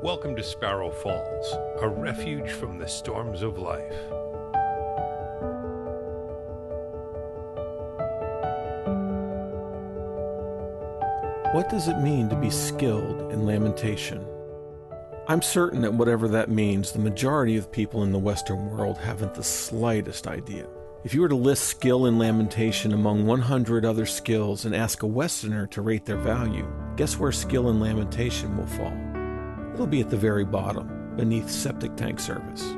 Welcome to Sparrow Falls, a refuge from the storms of life. What does it mean to be skilled in lamentation? I'm certain that whatever that means, the majority of people in the Western world haven't the slightest idea. If you were to list skill in lamentation among 100 other skills and ask a Westerner to rate their value, guess where skill in lamentation will fall? It'll be at the very bottom, beneath septic tank service.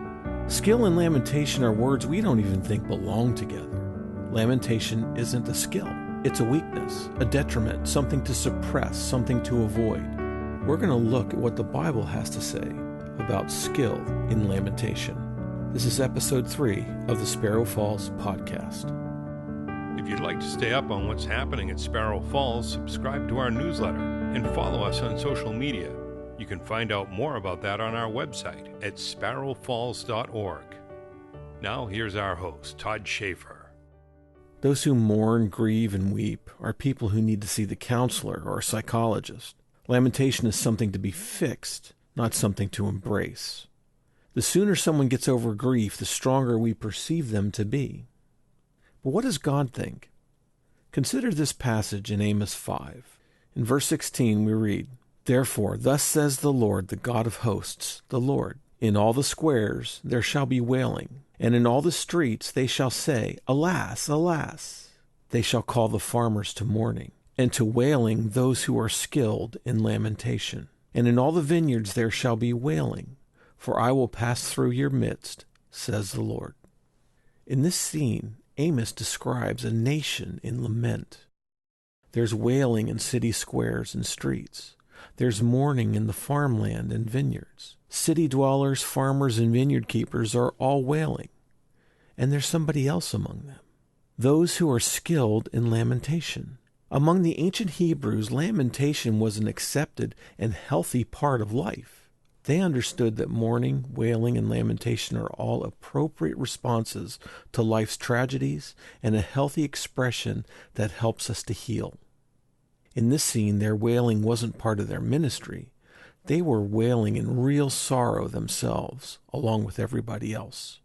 Skill and lamentation are words we don't even think belong together. Lamentation isn't a skill. It's a weakness, a detriment, something to suppress, something to avoid. We're going to look at what the Bible has to say about skill in lamentation. This is episode 3 of the Sparrow Falls podcast. If you'd like to stay up on what's happening at Sparrow Falls, subscribe to our newsletter and follow us on social media. You can find out more about that on our website at sparrowfalls.org. Now here's our host, Todd Schaefer. Those who mourn, grieve, and weep are people who need to see the counselor or a psychologist. Lamentation is something to be fixed, not something to embrace. The sooner someone gets over grief, the stronger we perceive them to be. But what does God think? Consider this passage in Amos 5. In verse 16 we read, "Therefore, thus says the Lord, the God of hosts, the Lord, in all the squares there shall be wailing, and in all the streets they shall say, Alas, alas! They shall call the farmers to mourning, and to wailing those who are skilled in lamentation. And in all the vineyards there shall be wailing, for I will pass through your midst, says the Lord." In this scene, Amos describes a nation in lament. There's wailing in city squares and streets. There's mourning in the farmland and vineyards. City dwellers, farmers, and vineyard keepers are all wailing. And there's somebody else among them. Those who are skilled in lamentation. Among the ancient Hebrews, lamentation was an accepted and healthy part of life. They understood that mourning, wailing, and lamentation are all appropriate responses to life's tragedies and a healthy expression that helps us to heal. In this scene, their wailing wasn't part of their ministry. They were wailing in real sorrow themselves, along with everybody else.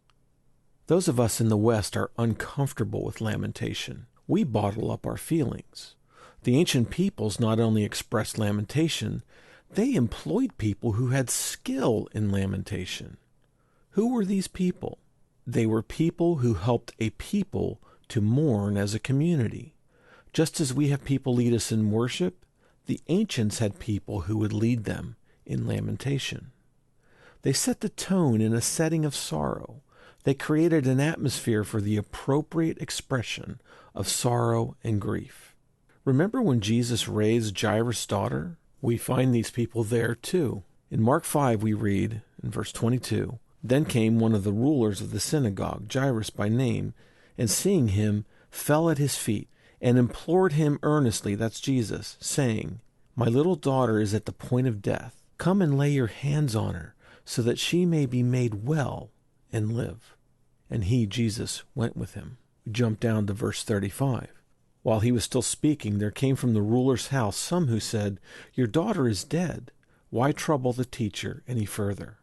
Those of us in the West are uncomfortable with lamentation. We bottle up our feelings. The ancient peoples not only expressed lamentation, they employed people who had skill in lamentation. Who were these people? They were people who helped a people to mourn as a community. Just as we have people lead us in worship, the ancients had people who would lead them in lamentation. They set the tone in a setting of sorrow. They created an atmosphere for the appropriate expression of sorrow and grief. Remember when Jesus raised Jairus' daughter? We find these people there too. In Mark 5 we read, in verse 22, "Then came one of the rulers of the synagogue, Jairus by name, and seeing him, fell at his feet, and implored him earnestly," that's Jesus, saying, "My little daughter is at the point of death. Come and lay your hands on her, so that she may be made well and live." And he, Jesus, went with him. We jump down to verse 35. "While he was still speaking, there came from the ruler's house some who said, 'Your daughter is dead. Why trouble the teacher any further?'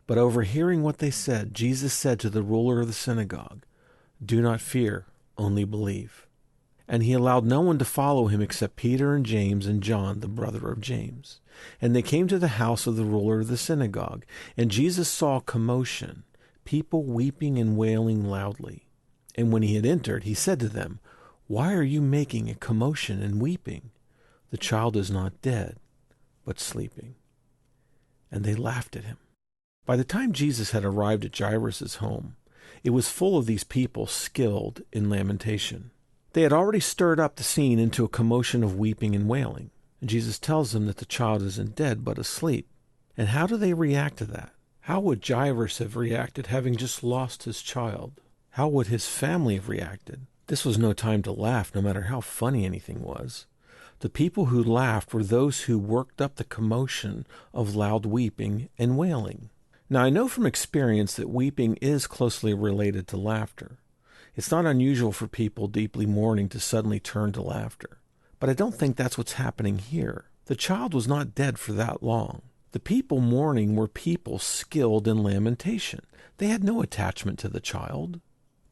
But overhearing what they said, Jesus said to the ruler of the synagogue, 'Do not fear, only believe.' And he allowed no one to follow him except Peter and James and John, the brother of James. And they came to the house of the ruler of the synagogue. And Jesus saw commotion, people weeping and wailing loudly. And when he had entered, he said to them, 'Why are you making a commotion and weeping? The child is not dead, but sleeping.' And they laughed at him." By the time Jesus had arrived at Jairus' home, it was full of these people skilled in lamentation. They had already stirred up the scene into a commotion of weeping and wailing. And Jesus tells them that the child isn't dead, but asleep. And how do they react to that? How would Jairus have reacted having just lost his child? How would his family have reacted? This was no time to laugh, no matter how funny anything was. The people who laughed were those who worked up the commotion of loud weeping and wailing. Now, I know from experience that weeping is closely related to laughter. It's not unusual for people deeply mourning to suddenly turn to laughter. But I don't think that's what's happening here. The child was not dead for that long. The people mourning were people skilled in lamentation. They had no attachment to the child.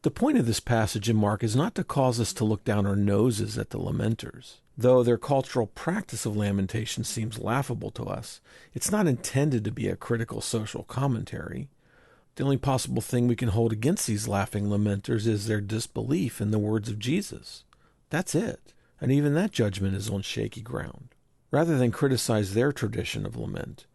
The point of this passage in Mark is not to cause us to look down our noses at the lamenters. Though their cultural practice of lamentation seems laughable to us, it's not intended to be a critical social commentary. The only possible thing we can hold against these laughing lamenters is their disbelief in the words of Jesus. That's it, and even that judgment is on shaky ground. Rather than criticize their tradition of lament,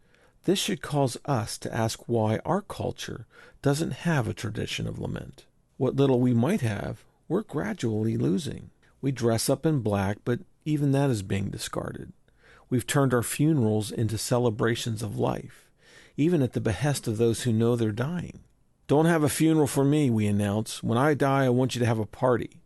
this should cause us to ask why our culture doesn't have a tradition of lament. What little we might have, we're gradually losing. We dress up in black, but even that is being discarded. We've turned our funerals into celebrations of life, even at the behest of those who know they're dying. Don't have a funeral for me, we announce. When I die, I want you to have a party.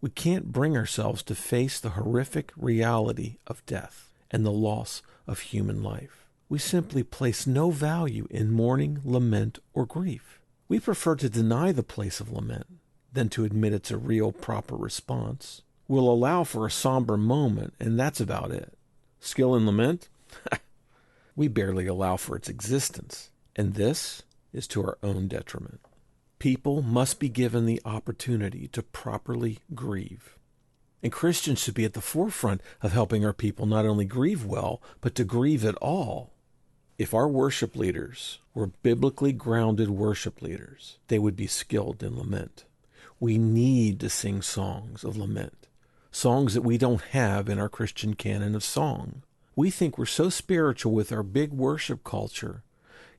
We can't bring ourselves to face the horrific reality of death and the loss of human life. We simply place no value in mourning, lament, or grief. We prefer to deny the place of lament than to admit it's a real, proper response. We'll allow for a somber moment, and that's about it. Skill in lament? We barely allow for its existence, and this is to our own detriment. People must be given the opportunity to properly grieve. And Christians should be at the forefront of helping our people not only grieve well, but to grieve at all. If our worship leaders were biblically grounded worship leaders, they would be skilled in lament. We need to sing songs of lament, songs that we don't have in our Christian canon of song. We think we're so spiritual with our big worship culture,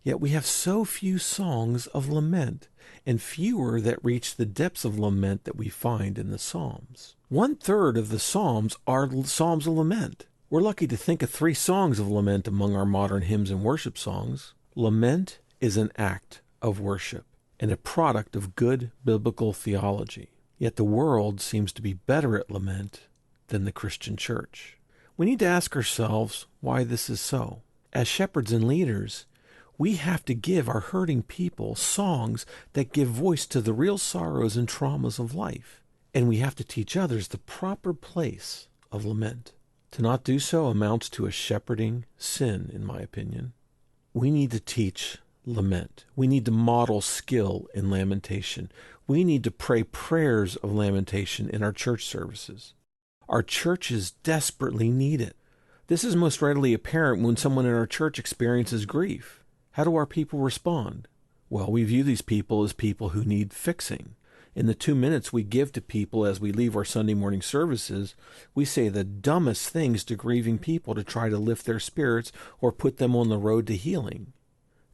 yet we have so few songs of lament and fewer that reach the depths of lament that we find in the Psalms. 1/3 of the Psalms are Psalms of lament. We're lucky to think of 3 songs of lament among our modern hymns and worship songs. Lament is an act of worship and a product of good biblical theology. Yet the world seems to be better at lament than the Christian church. We need to ask ourselves why this is so. As shepherds and leaders, we have to give our hurting people songs that give voice to the real sorrows and traumas of life. And we have to teach others the proper place of lament. To not do so amounts to a shepherding sin, in my opinion. We need to teach lament. We need to model skill in lamentation. We need to pray prayers of lamentation in our church services. Our churches desperately need it. This is most readily apparent when someone in our church experiences grief. How do our people respond? Well, we view these people as people who need fixing. In the 2 minutes we give to people as we leave our Sunday morning services, we say the dumbest things to grieving people to try to lift their spirits or put them on the road to healing.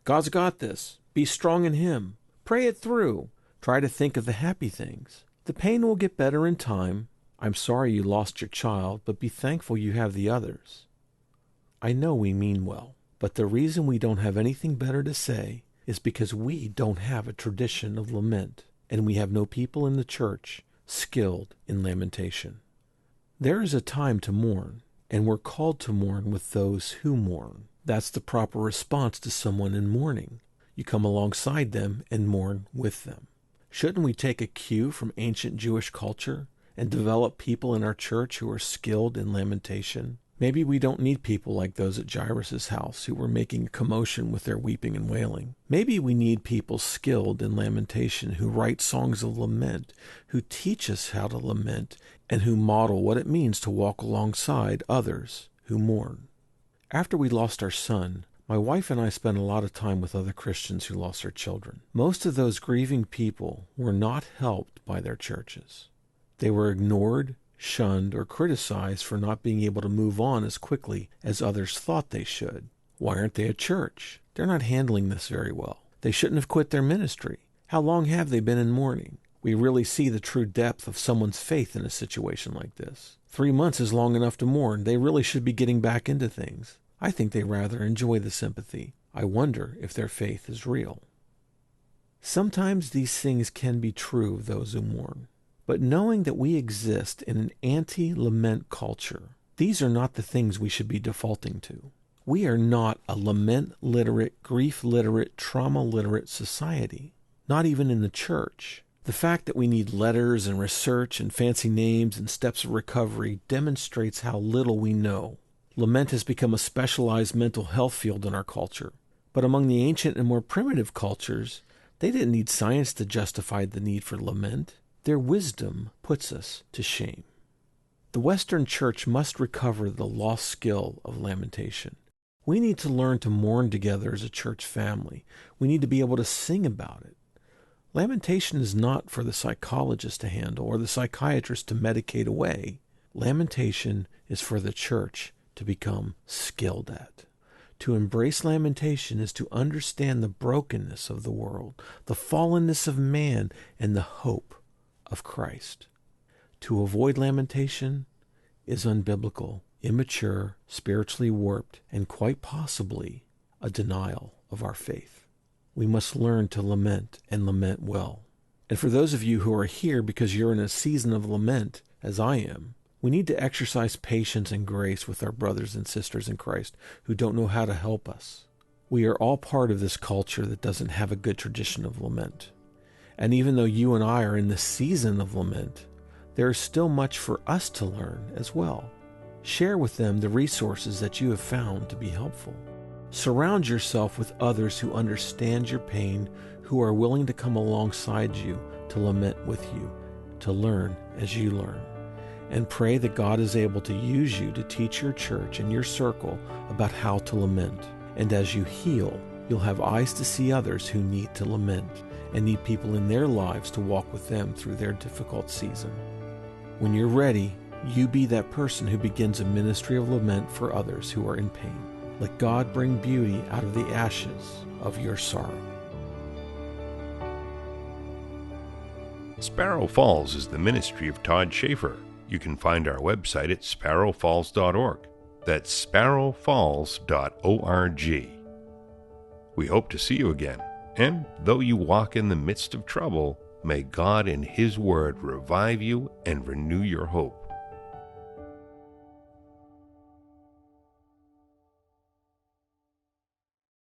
God's got this. Be strong in Him. Pray it through. Try to think of the happy things. The pain will get better in time. I'm sorry you lost your child, but be thankful you have the others. I know we mean well, but the reason we don't have anything better to say is because we don't have a tradition of lament, and we have no people in the church skilled in lamentation. There is a time to mourn, and we're called to mourn with those who mourn. That's the proper response to someone in mourning. You come alongside them and mourn with them. Shouldn't we take a cue from ancient Jewish culture and develop people in our church who are skilled in lamentation? Maybe we don't need people like those at Jairus' house who were making a commotion with their weeping and wailing. Maybe we need people skilled in lamentation who write songs of lament, who teach us how to lament, and who model what it means to walk alongside others who mourn. After we lost our son, my wife and I spent a lot of time with other Christians who lost their children. Most of those grieving people were not helped by their churches. They were ignored, shunned, or criticized for not being able to move on as quickly as others thought they should. Why aren't they a church? They're not handling this very well. They shouldn't have quit their ministry. How long have they been in mourning? We really see the true depth of someone's faith in a situation like this. 3 months is long enough to mourn. They really should be getting back into things. I think they rather enjoy the sympathy. I wonder if their faith is real. Sometimes these things can be true of those who mourn. But knowing that we exist in an anti-lament culture, these are not the things we should be defaulting to. We are not a lament-literate, grief-literate, trauma-literate society, not even in the church. The fact that we need letters and research and fancy names and steps of recovery demonstrates how little we know. Lament has become a specialized mental health field in our culture. But among the ancient and more primitive cultures, they didn't need science to justify the need for lament. Their wisdom puts us to shame. The Western Church must recover the lost skill of lamentation. We need to learn to mourn together as a church family. We need to be able to sing about it. Lamentation is not for the psychologist to handle or the psychiatrist to medicate away. Lamentation is for the church to become skilled at. To embrace lamentation is to understand the brokenness of the world, the fallenness of man, and the hope of Christ. To avoid lamentation is unbiblical, immature, spiritually warped, and quite possibly a denial of our faith. We must learn to lament and lament well. And for those of you who are here because you're in a season of lament, as I am, we need to exercise patience and grace with our brothers and sisters in Christ who don't know how to help us. We are all part of this culture that doesn't have a good tradition of lament. And even though you and I are in the season of lament, there is still much for us to learn as well. Share with them the resources that you have found to be helpful. Surround yourself with others who understand your pain, who are willing to come alongside you to lament with you, to learn as you learn. And pray that God is able to use you to teach your church and your circle about how to lament. And as you heal, you'll have eyes to see others who need to lament and need people in their lives to walk with them through their difficult season. When you're ready, you be that person who begins a ministry of lament for others who are in pain. Let God bring beauty out of the ashes of your sorrow. Sparrow Falls is the ministry of Todd Schaefer. You can find our website at sparrowfalls.org. That's sparrowfalls.org. We hope to see you again, and though you walk in the midst of trouble, may God in His Word revive you and renew your hope.